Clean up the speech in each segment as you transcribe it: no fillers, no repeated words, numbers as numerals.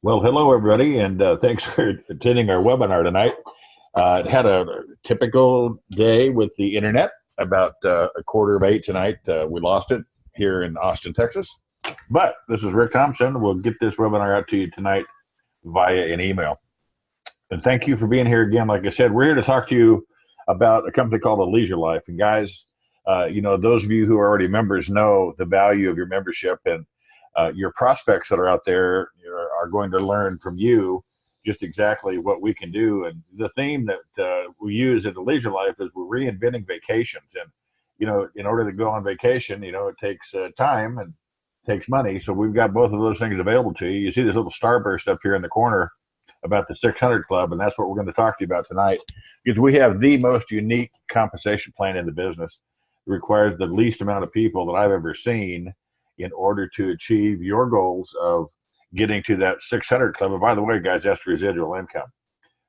Well, hello, everybody, and thanks for attending our webinar tonight. It had a typical day with the internet. About a quarter of eight tonight, we lost it here in Austin, Texas. But this is Rick Thompson. We'll get this webinar out to you tonight via an email. And thank you for being here again. Like I said, we're here to talk to you about a company called Leisure-Life. And guys, those of you who are already members know the value of your membership, and your prospects that are out there are going to learn from you just exactly what we can do. And the theme that we use at Leisure-Life is we're reinventing vacations. And, in order to go on vacation, it takes time and takes money. So we've got both of those things available to you. You see this little starburst up here in the corner about the 600 Club, and that's what we're going to talk to you about tonight, because we have the most unique compensation plan in the business. It requires the least amount of people that I've ever seen in order to achieve your goals of getting to that 600 Club. And by the way, guys, that's residual income.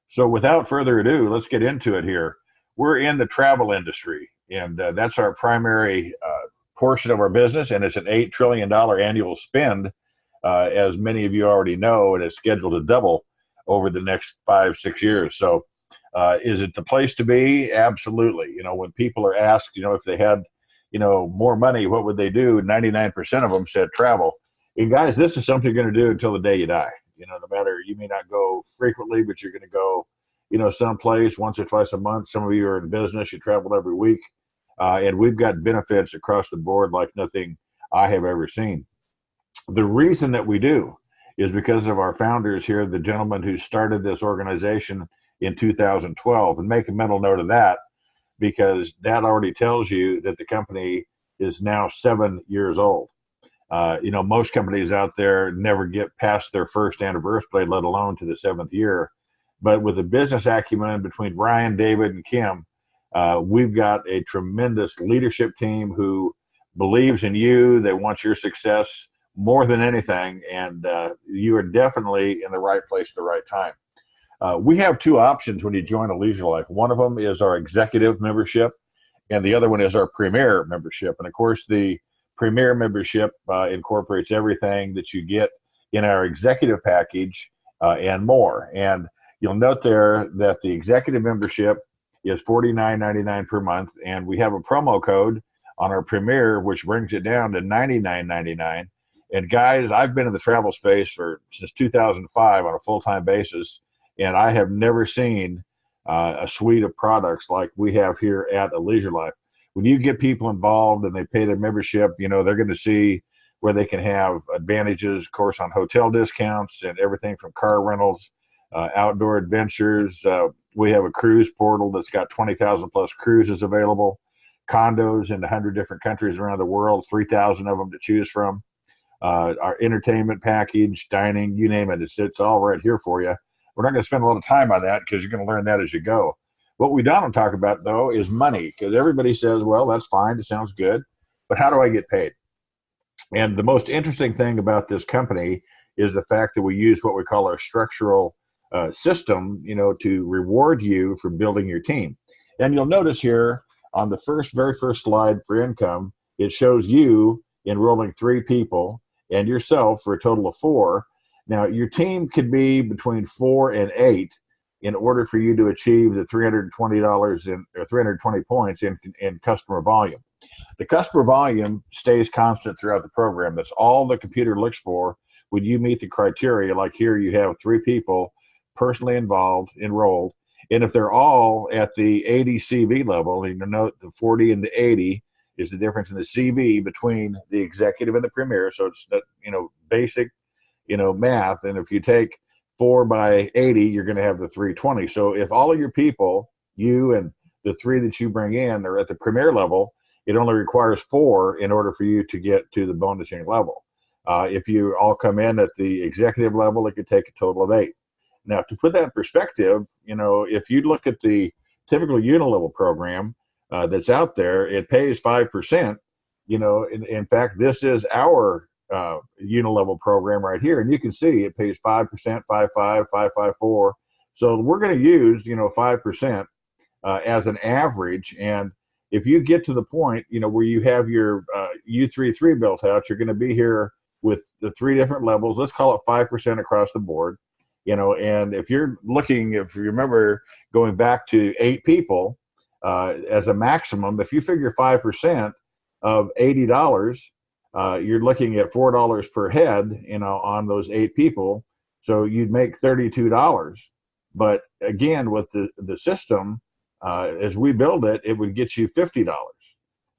So without further ado, let's get into it here. We're in the travel industry, and that's our primary portion of our business, and it's an $8 trillion annual spend, as many of you already know, and it's scheduled to double over the next 5-6 years. So is it the place to be? Absolutely. When people are asked, if they had, more money, what would they do? 99% of them said travel. And guys, this is something you're going to do until the day you die. No matter, you may not go frequently, but you're going to go, someplace once or twice a month. Some of you are in business, you travel every week. And we've got benefits across the board like nothing I have ever seen. The reason that we do is because of our founders here, the gentleman who started this organization in 2012. And make a mental note of that, because that already tells you that the company is now 7 years old. Most companies out there never get past their first anniversary, let alone to the 7th year. But with the business acumen between Brian, David, and Kim, we've got a tremendous leadership team who believes in you. They want your success more than anything, and you are definitely in the right place at the right time. We have two options when you join Leisure-Life. One of them is our executive membership, and the other one is our premier membership. And of course, the premier membership incorporates everything that you get in our executive package and more. And you'll note there that the executive membership is $49.99 per month, and we have a promo code on our premier, which brings it down to $99.99. And guys, I've been in the travel space since 2005 on a full-time basis, and I have never seen a suite of products like we have here at Leisure-Life. When you get people involved and they pay their membership, they're going to see where they can have advantages, of course, on hotel discounts and everything from car rentals, outdoor adventures. We have a cruise portal that's got 20,000 plus cruises available, condos in 100 different countries around the world, 3,000 of them to choose from. Our entertainment package, dining, you name it, it's all right here for you. We're not going to spend a lot of time on that because you're going to learn that as you go. What we don't talk about, though, is money, because everybody says, well, that's fine, it sounds good, but how do I get paid? And the most interesting thing about this company is the fact that we use what we call our structural system, to reward you for building your team. And you'll notice here on the very first slide for income, it shows you enrolling 3 people and yourself for a total of 4. Now, your team could be between 4 and 8 in order for you to achieve the $320 or 320 points in customer volume. The customer volume stays constant throughout the program. That's all the computer looks for when you meet the criteria. Like here, you have 3 people personally involved, enrolled, and if they're all at the 80 CV level, and note the 40 and the 80 is the difference in the CV between the executive and the premier. So it's basic math. And if you take 4 by 80, you're going to have the 320. So if all of your people, you and the 3 that you bring in, are at the premier level, it only requires 4 in order for you to get to the bonusing level. If you all come in at the executive level, it could take a total of 8. Now, to put that in perspective, if you look at the typical unilevel program that's out there, it pays 5%. In fact, this is our unilevel program right here, and you can see it pays 5%, 5.5, 5.54. So we're going to use 5% as an average. And if you get to the point where you have your U33 built out, you're going to be here with the three different levels. Let's call it 5% across the board. And if you remember going back to 8 people as a maximum, if you figure 5% of $80, you're looking at $4 per head, on those 8 people. So you'd make $32. But again, with the system, as we build it, it would get you $50.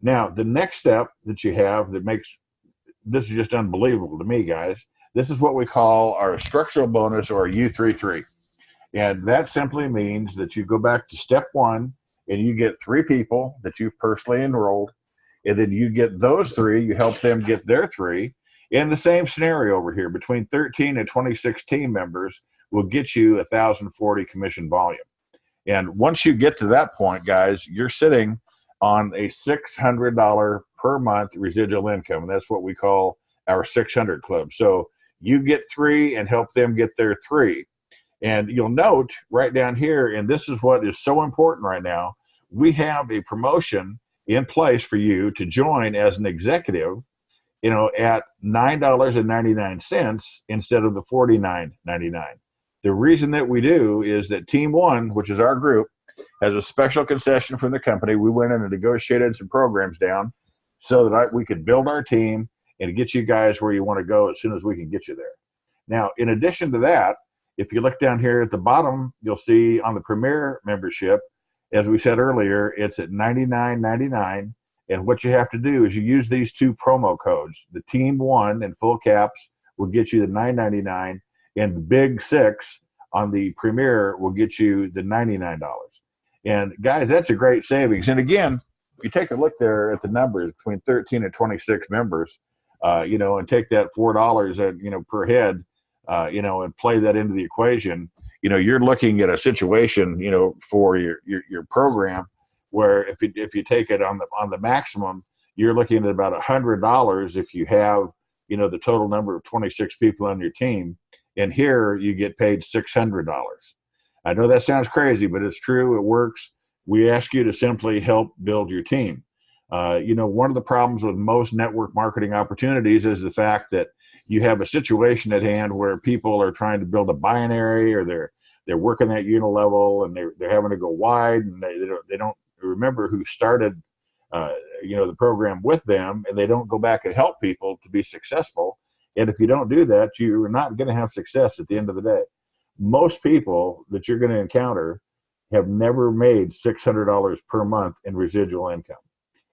Now, the next step that you have that makes this is just unbelievable to me, guys. This is what we call our structural bonus, or U33. And that simply means that you go back to step 1 and you get 3 people that you've personally enrolled. And then you get those 3, you help them get their 3. In the same scenario over here, between 13 and 26 team members will get you 1,040 commission volume. And once you get to that point, guys, you're sitting on a $600 per month residual income. And that's what we call our 600 club. So you get 3 and help them get their 3. And you'll note right down here, and this is what is so important right now, we have a promotion in place for you to join as an executive, at $9.99 instead of the $49.99. The reason that we do is that Team 1, which is our group, has a special concession from the company. We went in and negotiated some programs down so that we could build our team and get you guys where you want to go as soon as we can get you there. Now, in addition to that, if you look down here at the bottom, you'll see on the Premier membership, as we said earlier, it's at $99.99. And what you have to do is you use these 2 promo codes. The Team 1 in full caps will get you the $9.99, and the Big 6 on the Premier will get you the $99. And guys, that's a great savings. And again, if you take a look there at the numbers between 13 and 26 members, and take that $4 per head, and play that into the equation, you're looking at a situation, for your program where if you take it on the maximum, you're looking at about $100 if you have, the total number of 26 people on your team. And here you get paid $600. I know that sounds crazy, but it's true. It works. We ask you to simply help build your team. One of the problems with most network marketing opportunities is the fact that you have a situation at hand where people are trying to build a binary, or they're working that unilevel, and they're having to go wide, and they don't remember who started the program with them, and they don't go back and help people to be successful. And if you don't do that, you're not going to have success at the end of the day. Most people that you're going to encounter have never made $600 per month in residual income.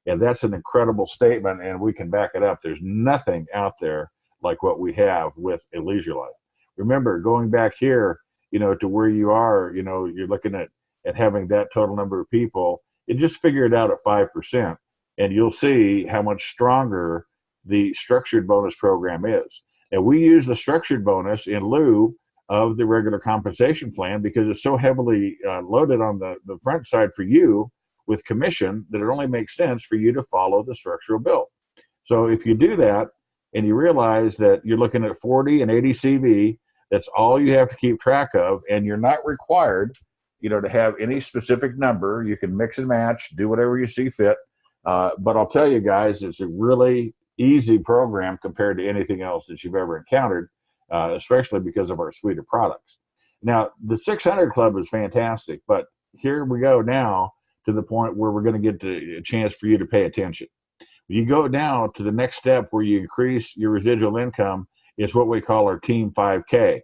And that's an incredible statement, and we can back it up. There's nothing out there like what we have with a Leisure Life. Remember, going back here, to where you are, you're looking at having that total number of people, and just figure it out at 5%, and you'll see how much stronger the structured bonus program is. And we use the structured bonus in lieu of the regular compensation plan because it's so heavily loaded on the front side for you with commission that it only makes sense for you to follow the structural bill. So if you do that and you realize that you're looking at 40 and 80 CV, that's all you have to keep track of, and you're not required, to have any specific number. You can mix and match, do whatever you see fit. But I'll tell you guys, it's a really easy program compared to anything else that you've ever encountered, especially because of our suite of products. Now, the 600 Club is fantastic, but here we go now to the point where we're going to get a chance for you to pay attention. You go now to the next step where you increase your residual income. It's what we call our Team 5K.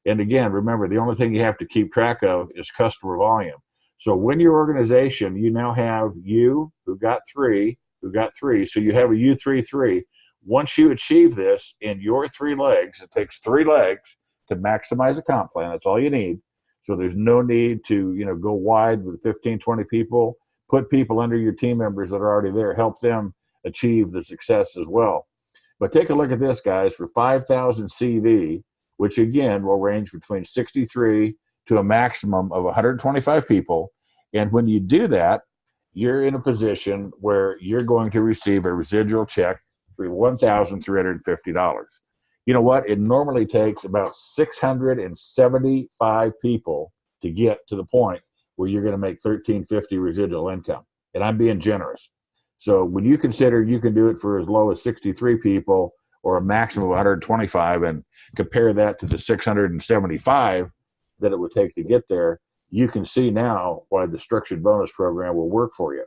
And again, remember, the only thing you have to keep track of is customer volume. So when your organization, you now have you who got three, so you have a U33. Once you achieve this in your 3 legs, it takes 3 legs to maximize a comp plan. That's all you need. So there's no need to, go wide with 15, 20 people. Put people under your team members that are already there. Help them achieve the success as well. But take a look at this, guys. For 5,000 CV, which again will range between 63 to a maximum of 125 people. And when you do that, you're in a position where you're going to receive a residual check for $1,350. You know what? It normally takes about 675 people to get to the point where you're going to make $1,350 residual income. And I'm being generous. So when you consider you can do it for as low as 63 people or a maximum of 125, and compare that to the 675 that it would take to get there, you can see now why the structured bonus program will work for you.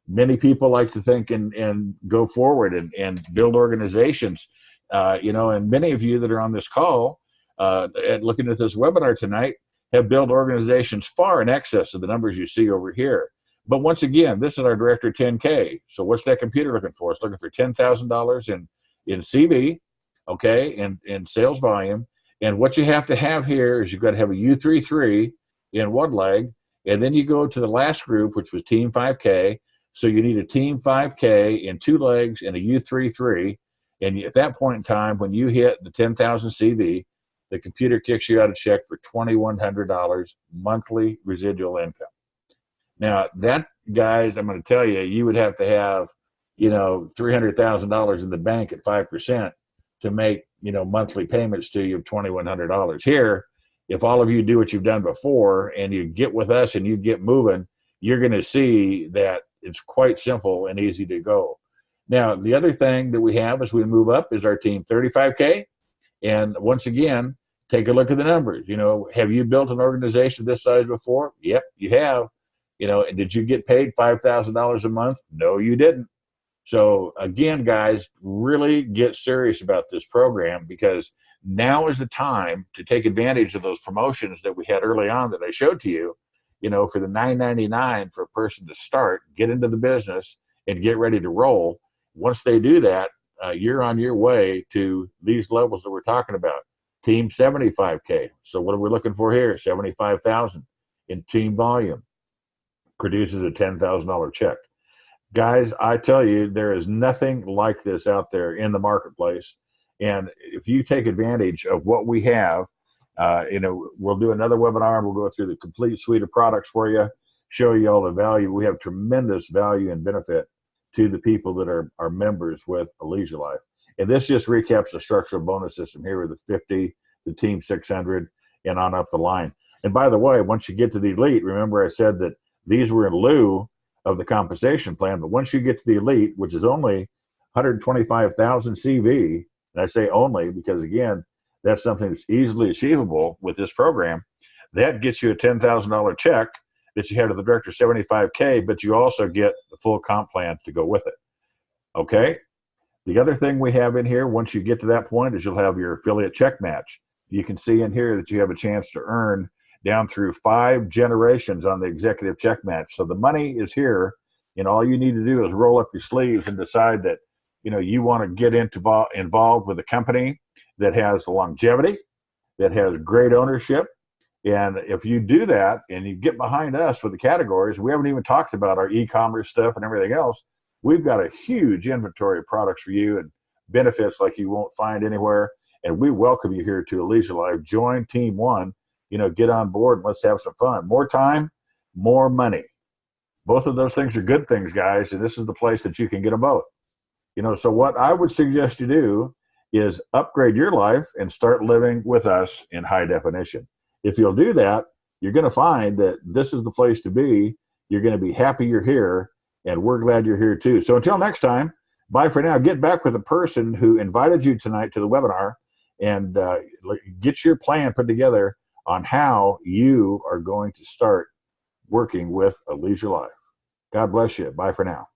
Many people like to think and go forward and build organizations, and many of you that are on this call and looking at this webinar tonight have built organizations far in excess of the numbers you see over here. But once again, this is our Director 10K. So what's that computer looking for? It's looking for $10,000 in CV, okay, in sales volume. And what you have to have here is you've got to have a U33 in one leg, and then you go to the last group, which was Team 5K. So you need a Team 5K in two legs and a U33. And at that point in time, when you hit the 10,000 CV, the computer kicks you out a check for $2,100 monthly residual income. Now, that, guys, I'm going to tell you, you would have to have, $300,000 in the bank at 5% to make, monthly payments to you of $2,100. Here, if all of you do what you've done before and you get with us and you get moving, you're going to see that it's quite simple and easy to go. Now, the other thing that we have as we move up is our Team 35K. And once again, take a look at the numbers. Have you built an organization this size before? Yep, you have. Did you get paid $5,000 a month? No, you didn't. So again, guys, really get serious about this program, because now is the time to take advantage of those promotions that we had early on that I showed to you, for the $9.99 for a person to start, get into the business and get ready to roll. Once they do that, you're on your way to these levels that we're talking about. Team 75K. So what are we looking for here? 75,000 in team volume. Produces a $10,000 check. Guys, I tell you, there is nothing like this out there in the marketplace. And if you take advantage of what we have, we'll do another webinar and we'll go through the complete suite of products for you, show you all the value. We have tremendous value and benefit to the people that are members with Alesia Life. And this just recaps the structural bonus system here with the 50, the Team 600, and on up the line. And by the way, once you get to the elite, remember I said that these were in lieu of the compensation plan, but once you get to the elite, which is only 125,000 CV, and I say only because, again, that's something that's easily achievable with this program, that gets you a $10,000 check that you have to the Director 75K, but you also get the full comp plan to go with it. Okay? The other thing we have in here, once you get to that point, is you'll have your affiliate check match. You can see in here that you have a chance to earn down through 5 generations on the executive check match. So the money is here, and all you need to do is roll up your sleeves and decide that, you want to get involved with a company that has longevity, that has great ownership. And if you do that and you get behind us with the categories, we haven't even talked about our e-commerce stuff and everything else. We've got a huge inventory of products for you and benefits like you won't find anywhere. And we welcome you here to Alesia Life. Join Team 1, get on board and let's have some fun. More time, more money. Both of those things are good things, guys. And this is the place that you can get them both. So what I would suggest you do is upgrade your life and start living with us in high definition. If you'll do that, you're going to find that this is the place to be. You're going to be happy you're here, and we're glad you're here too. So until next time, bye for now. Get back with the person who invited you tonight to the webinar and get your plan put together on how you are going to start working with Alesia Life. God bless you. Bye for now.